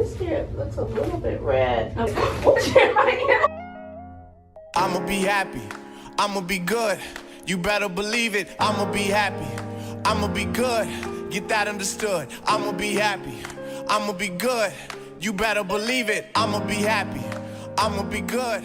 this here looks a little bit red. What's Jeremiah? I'ma be happy. I'ma be good. You better believe it. I'ma be happy. I'ma be good. Get that understood. I'ma be happy. I'ma be good. You better believe it. I'ma be happy. I'ma be good.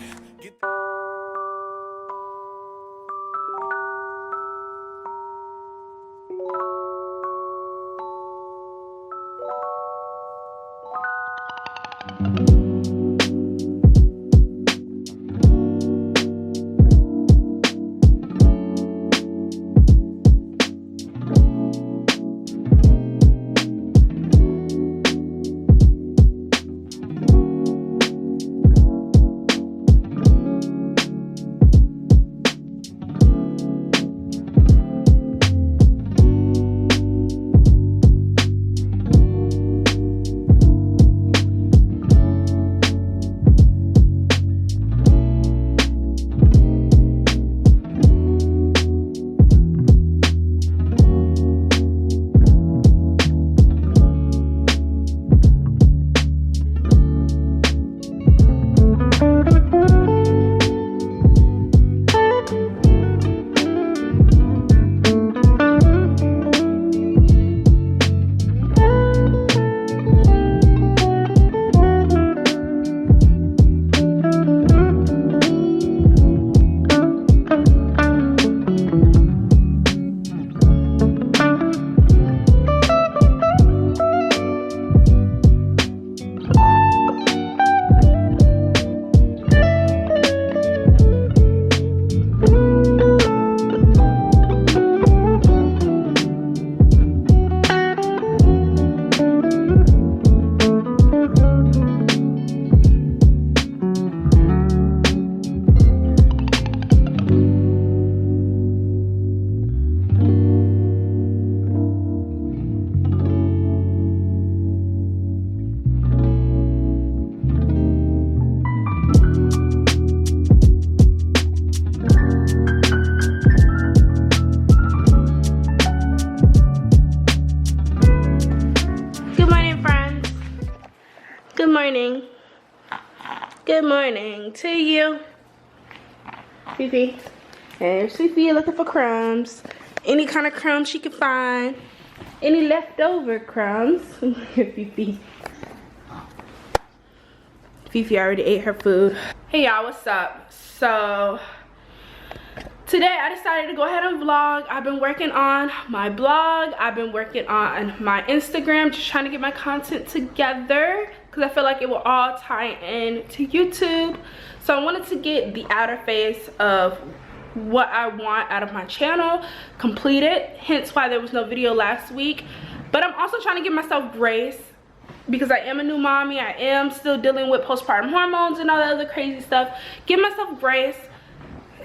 Good morning to you. Fifi. There's Fifi looking for crumbs. Any kind of crumbs she can find. Any leftover crumbs. Fifi. Fifi already ate her food. Hey y'all, what's up? So today I decided to go ahead and vlog. I've been working on my blog. I've been working on my Instagram, just trying to get my content together because I feel like it will all tie in to YouTube. So I wanted to get the outer face of what I want out of my channel completed, hence why there was no video last week. But I'm also trying to give myself grace because I am a new mommy. I am still dealing with postpartum hormones and all that other crazy stuff. Give myself grace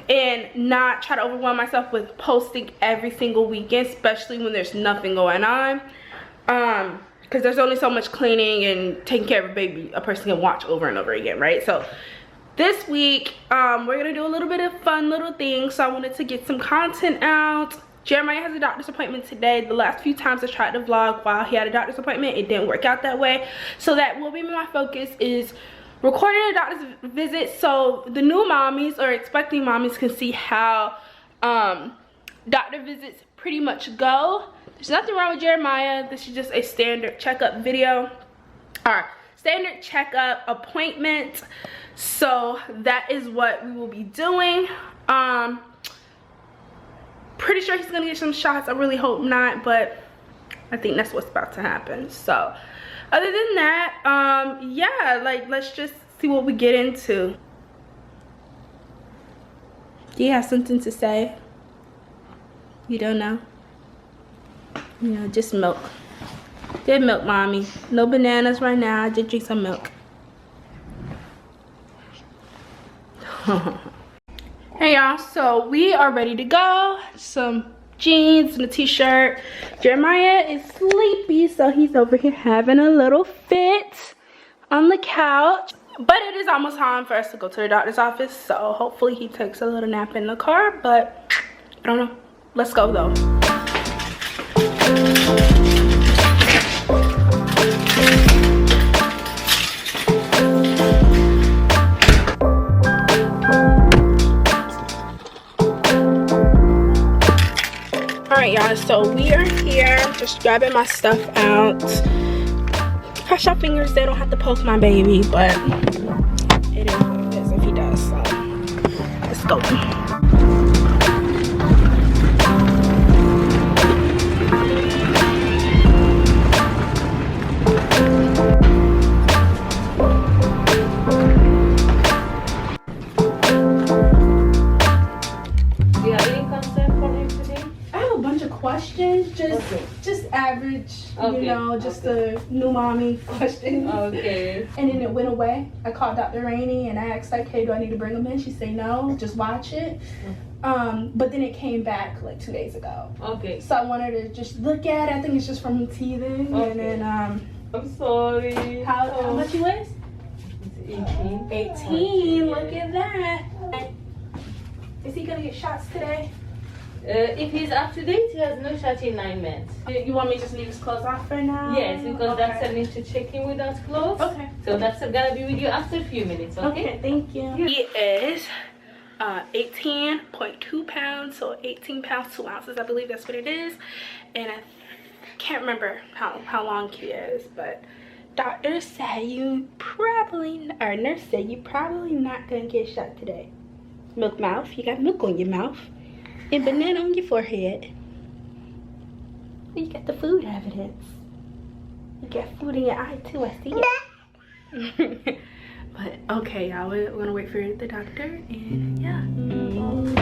and not try to overwhelm myself with posting every single weekend, especially when there's nothing going on. Because there's only so much cleaning and taking care of a baby a person can watch over and over again, right? So this week, we're gonna do a little bit of fun little things. So I wanted to get some content out. Jeremiah has a doctor's appointment today. The last few times I tried to vlog while he had a doctor's appointment, it didn't work out that way. So that will be my focus, is recording a doctor's visit so the new mommies or expecting mommies can see how doctor visits pretty much go. There's nothing wrong with Jeremiah. This is just a standard checkup video, or standard checkup appointment. So that is what we will be doing. Pretty sure he's gonna get some shots. I really hope not, but I think that's what's about to happen. So other than that, yeah, like, let's just see what we get into. Do you have something to say? You don't know? You know, just milk. Good milk, mommy. No bananas right now. Just drink some milk. Hey y'all, so we are ready to go. Some jeans and a t-shirt. Jeremiah is sleepy, so he's over here having a little fit on the couch. But it is almost time for us to go to the doctor's office, so hopefully he takes a little nap in the car, but I don't know. Let's go though. So we are here, just grabbing my stuff out. Cross your fingers, they don't have to poke my baby, but it is what it is if he does. So let's go. Questions, just average, okay. You know, just a new mommy question. Okay. And then it went away. I called Dr. Rainey and I asked like, hey, do I need to bring them in? She said no, just watch it. But then it came back like 2 days ago. Okay. So I wanted to just look at it. I think it's just from teething. Okay. And then I'm sorry. How much he weighs? 18. 18. Look at that. Is he gonna get shots today? If he's up to date, he has no shot in 9 months. You want me to just leave his clothes off for now? Yes, because that's a need to check in without clothes. Okay. So that's gonna be with you after a few minutes, okay? Okay, thank you. He is 18.2 pounds, so 18 pounds, 2 ounces, I believe that's what it is. And I can't remember how long he is, but doctor said you probably, or nurse said you probably not gonna get shot today. Milk mouth, you got milk on your mouth. And banana on your forehead. You got the food evidence. You got food in your eye too, I see it. But okay, y'all, we're gonna wait for the doctor and yeah.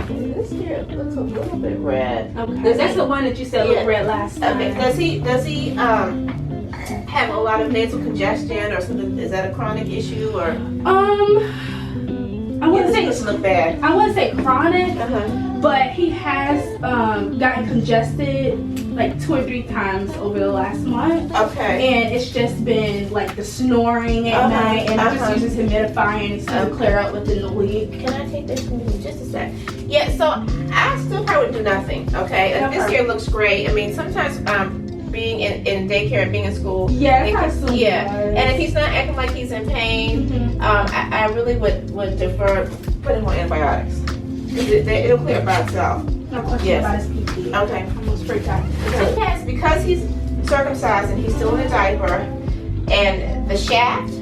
This here looks a little bit red. Okay. That's the one that you said looked red last time. Okay. Does he have a lot of nasal congestion or something? Is that a chronic issue or? I wouldn't say it look bad. I wouldn't say chronic, but he has gotten congested like 2 or 3 times over the last month. Okay. And it's just been like the snoring at night, and he just uses humidifier, and it's gonna clear up within the week. Can I take this from you just a sec? Yeah. So I still probably would do nothing. Okay. This here looks great. I mean, sometimes being in daycare and being in school. Yeah. And if he's not acting like he's in pain, I really would defer put him on antibiotics. It'll clear up by itself. No question about his PP. Okay. Almost freaked out. So yes, because he's circumcised and he's still in a diaper, and the shaft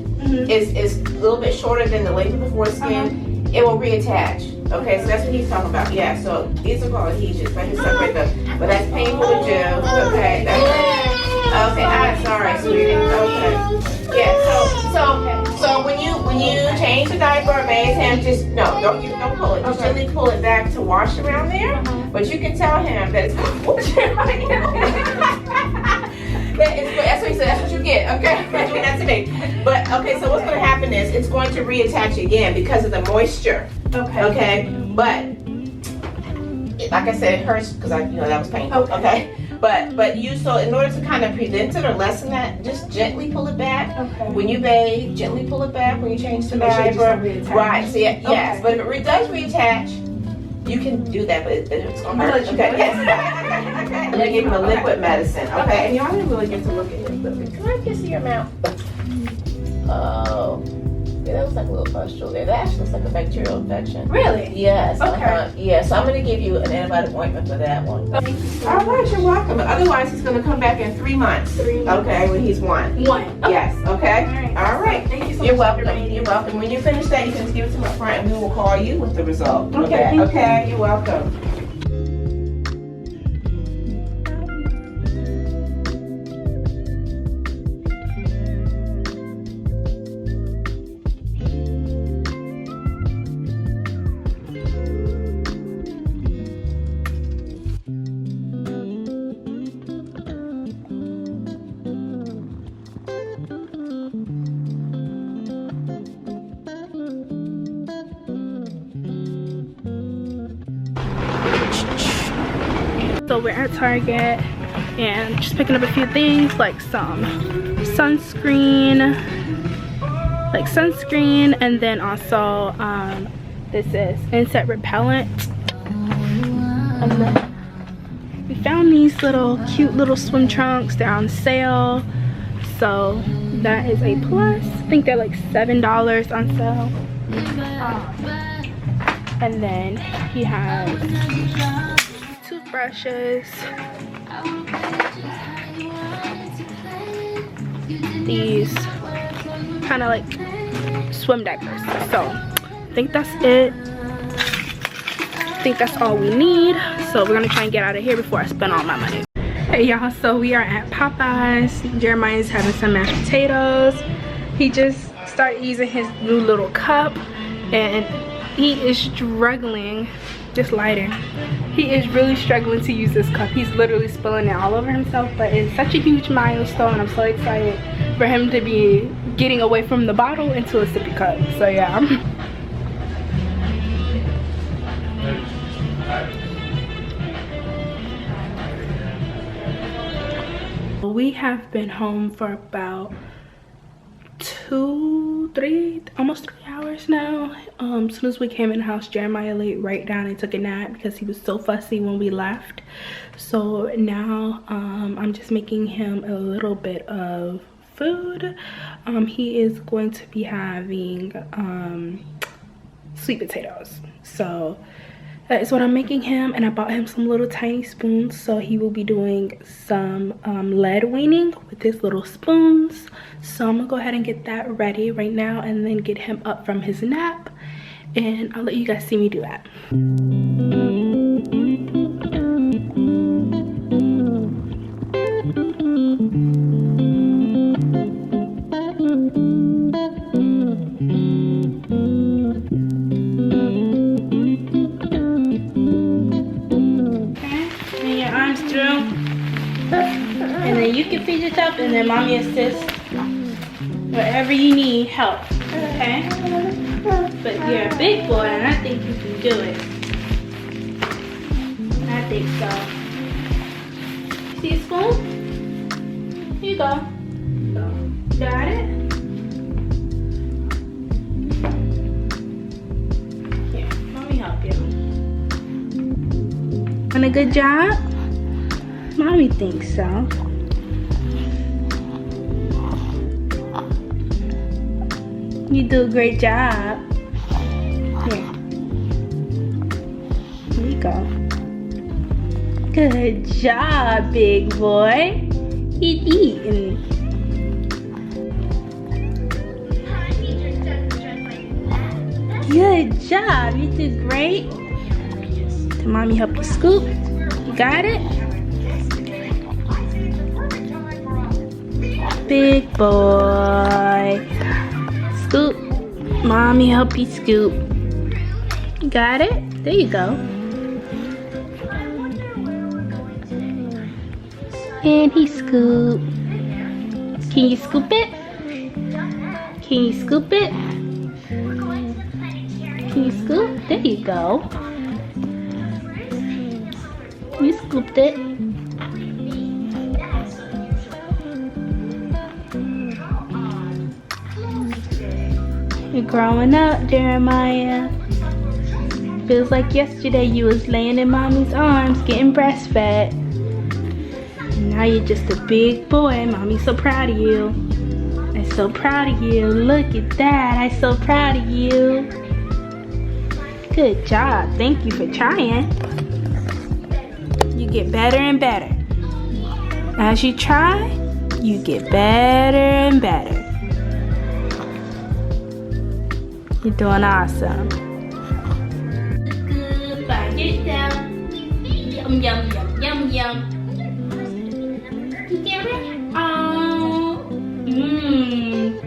is a little bit shorter than the length of the foreskin, it will reattach. Okay, so that's what he's talking about. Yeah, so these are called adhesions. Let me separate them. But that's painful to do. Okay, okay, I'm sorry, sweetie. Okay. Yeah, so when you change the diaper or bathe him, just don't pull it. Just gently pull it back to wash around there. But you can tell him that that's what he said. That's what you get. Okay, we're doing that today. But okay, so what's going to happen is it's going to reattach again because of the moisture. Okay. But like I said, it hurts because that was painful. Okay. But so in order to kind of prevent it or lessen that, just gently pull it back. Okay. When you bathe, gently pull it back when you change the diaper. Right. So yes. But if it does reattach, you can do that, but it's gonna hurt. Okay. Yes. Okay. I'm gonna give him a liquid medicine. Okay. And y'all didn't really get to look at him. Can I kiss your mouth? Oh. Yeah, that looks like a little pustule there. That actually looks like a bacterial infection. Really? Yes. Okay. Yeah, so I'm going to give you an antibiotic ointment for that one. All right, you're welcome. But otherwise, he's going to come back in 3 months. 3 months. Okay, when he's 1. 1. Okay. Yes, okay? All right. Thank you so much. You're welcome. You're welcome. When you finish that, you can just give it to my friend, and we will call you with the result. Okay. Okay, you're welcome. So we're at Target and just picking up a few things like some sunscreen, and then also this is insect repellent. And then we found these cute little swim trunks. They're on sale, so that is a plus. I think they're like $7 on sale. And then he has toothbrushes, these kind of like swim diapers. So I think that's it. I think that's all we need. So we're gonna try and get out of here before I spend all my money. Hey y'all, so we are at Popeyes. Jeremiah's having some mashed potatoes. He just started using his new little cup and he is struggling. Just lighting. He is really struggling to use this cup. He's literally spilling it all over himself, but it's such a huge milestone. I'm so excited for him to be getting away from the bottle into a sippy cup. So yeah. We have been home for about almost 3 hours now. As soon as we came in the house, Jeremiah laid right down and took a nap because he was so fussy when we left. So now I'm just making him a little bit of food. He is going to be having sweet potatoes. So that is what I'm making him, and I bought him some little tiny spoons, so he will be doing some lead weaning with his little spoons. So I'm gonna go ahead and get that ready right now and then get him up from his nap, and I'll let you guys see me do that. And then you can feed yourself, and then mommy assists wherever you need help, okay? But you're a big boy, and I think you can do it. I think so. See a spoon? Here you go. Got it? Here, let me help you. Done a good job? Mommy thinks so. You do a great job. Here. Here you go. Good job, big boy. He's eating. Good job. You did great. Can mommy help you scoop? You got it? Big boy. Scoop. Mommy help you scoop. You got it? There you go. And he scoop. Can you scoop it? Can you scoop it? Can you scoop? There you go. You scooped it. You're growing up, Jeremiah. Feels like yesterday you was laying in mommy's arms getting breastfed. And now you're just a big boy. Mommy's so proud of you. I'm so proud of you. Look at that. I'm so proud of you. Good job. Thank you for trying. You get better and better. As you try, you get better and better. You're doing awesome. Good by yourself. Yum, yum, yum, yum, yum. You get it? Oh.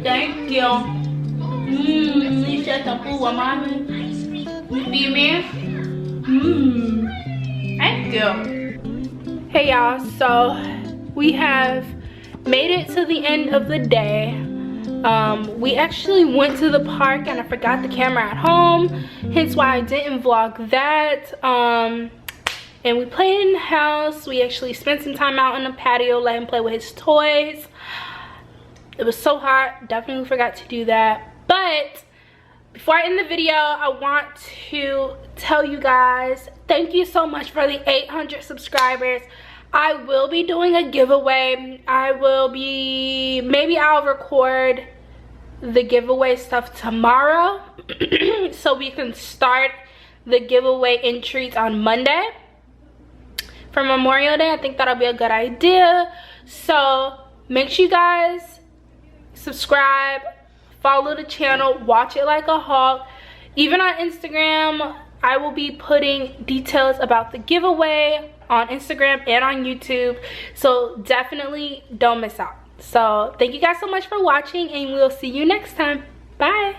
Thank you. You shut the food with mommy. You see me? Thank you. Hey y'all, so we have made it to the end of the day. We actually went to the park and I forgot the camera at home, hence why I didn't vlog that. And we played in the house. We actually spent some time out on the patio, let him play with his toys. It was so hot, definitely forgot to do that. But before I end the video, I want to tell you guys, thank you so much for the 800 subscribers. I will be doing a giveaway. Maybe I'll record the giveaway stuff tomorrow so we can start the giveaway entries on Monday. for Memorial Day. I think that'll be a good idea. So make sure you guys subscribe, follow the channel, watch it like a hawk. Even on Instagram, I will be putting details about the giveaway on Instagram and on YouTube. So definitely don't miss out. So thank you guys so much for watching, and we'll see you next time. Bye.